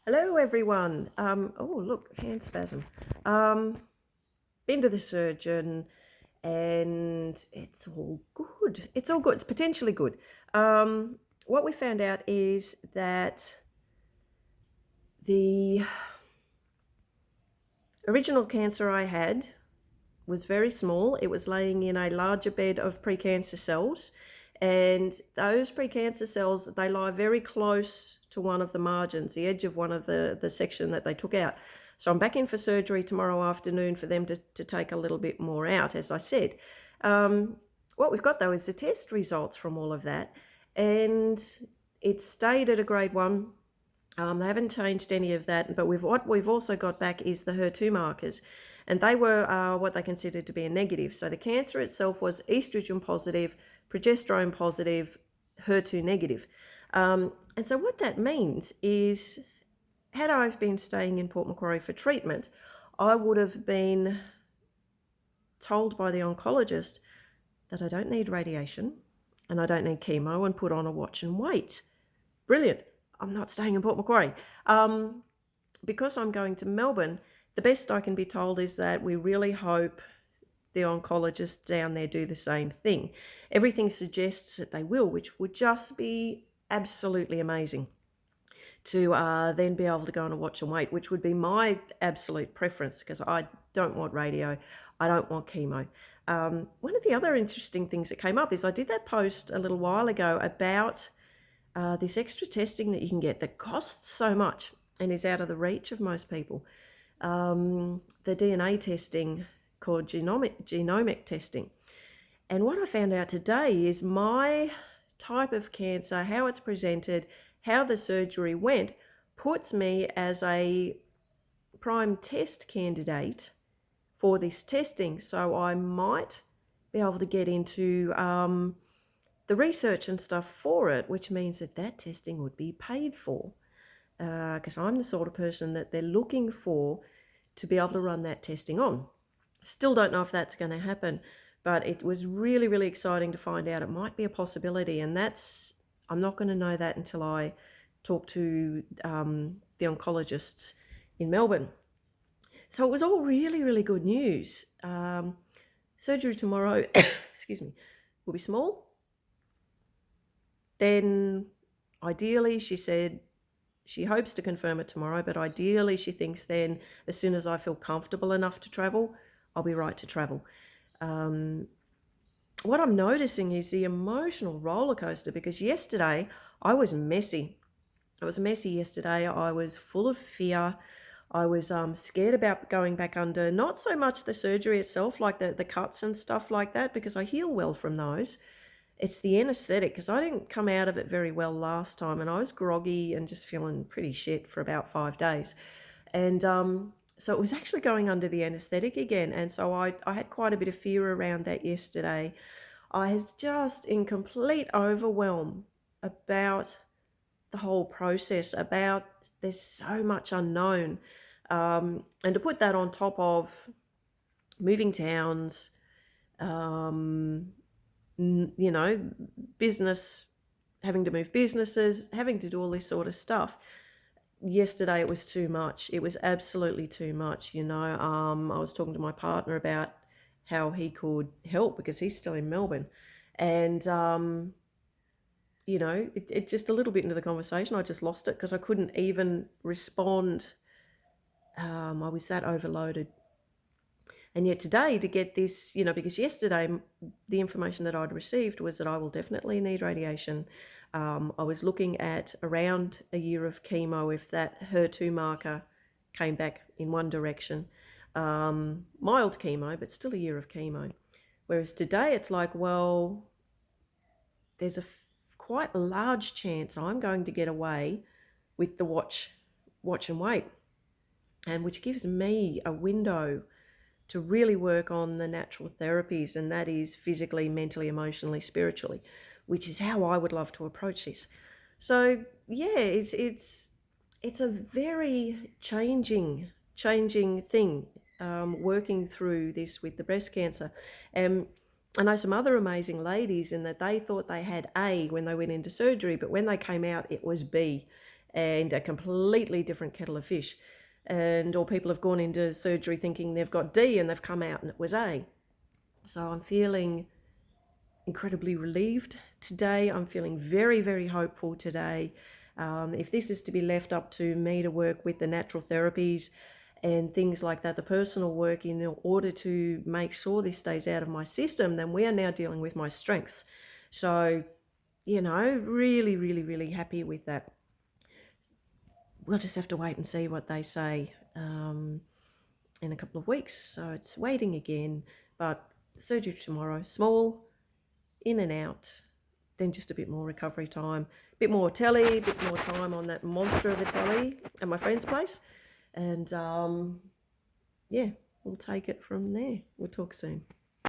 Hello, everyone. Oh, look, hand spasm. Um, Been to the surgeon, and it's all good. It's all good. It's potentially good. What we found out is that the original cancer I had was very small. It was laying in a larger bed of precancer cells, and those precancer cells, they lie very close to one of the margins, the edge of one of the section that they took out. So I'm back in for surgery tomorrow afternoon for them to take a little bit more out, as I said. What we've got though is the test results from all of that, and it stayed at a grade 1. They haven't changed any of that, but what we've also got back is the HER2 markers, and they were what they considered to be a negative. So the cancer itself was estrogen positive, progesterone positive, HER2 negative. And so what that means is, had I been staying in Port Macquarie for treatment, I would have been told by the oncologist that I don't need radiation and I don't need chemo and put on a watch and wait. Brilliant. I'm not staying in Port Macquarie. Because I'm going to Melbourne, the best I can be told is that we really hope the oncologists down there do the same thing. Everything suggests that they will, which would just be absolutely amazing to then be able to go on a watch and wait, which would be my absolute preference because I don't want radio, I don't want chemo. One of the other interesting things that came up is I did that post a little while ago about this extra testing that you can get that costs so much and is out of the reach of most people. The DNA testing called genomic testing. And what I found out today is my type of cancer, how it's presented, how the surgery went, puts me as a prime test candidate for this testing. So I might be able to get into the research and stuff for it, which means that testing would be paid for, because I'm the sort of person that they're looking for to be able to run that testing on. Still don't know if that's going to happen, but it was really, really exciting to find out it might be a possibility, and I'm not going to know that until I talk to the oncologists in Melbourne. So it was all really, really good news. Surgery tomorrow, excuse me, will be small. Then ideally, she said she hopes to confirm it tomorrow, but ideally she thinks then as soon as I feel comfortable enough to travel, I'll be right to travel. What I'm noticing is the emotional roller coaster, because yesterday I was messy. I was messy yesterday. I was full of fear. I was scared about going back under, not so much the surgery itself, like the cuts and stuff like that, because I heal well from those. It's the anesthetic, because I didn't come out of it very well last time, and I was groggy and just feeling pretty shit for about 5 days. And so it was actually going under the anesthetic again. And so I had quite a bit of fear around that yesterday. I was just in complete overwhelm about the whole process, about there's so much unknown. And to put that on top of moving towns, business, having to move businesses, having to do all this sort of stuff. Yesterday it was too much. It was absolutely too much. I was talking to my partner about how he could help because he's still in Melbourne. And, it just a little bit into the conversation, I just lost it because I couldn't even respond. I was that overloaded. And yet today to get this, because yesterday the information that I'd received was that I will definitely need radiation. I was looking at around a year of chemo if that HER2 marker came back in one direction. Mild chemo, but still a year of chemo. Whereas today it's like, well, there's quite a large chance I'm going to get away with the watch and wait, and which gives me a window to really work on the natural therapies, and that is physically, mentally, emotionally, spiritually, which is how I would love to approach this. So yeah, it's a very changing thing, working through this with the breast cancer. I know some other amazing ladies in that they thought they had A when they went into surgery, but when they came out, it was B. and a completely different kettle of fish. And or people have gone into surgery thinking they've got D and they've come out and it was A. So I'm feeling incredibly relieved today. I'm feeling very, very hopeful today. If this is to be left up to me to work with the natural therapies and things like that, the personal work in order to make sure this stays out of my system, then we are now dealing with my strengths. So, really, really, really happy with that. We'll just have to wait and see what they say in a couple of weeks. So it's waiting again, but surgery tomorrow, small, in and out, then just a bit more recovery time, a bit more telly, a bit more time on that monster of a telly at my friend's place. And yeah, we'll take it from there. We'll talk soon.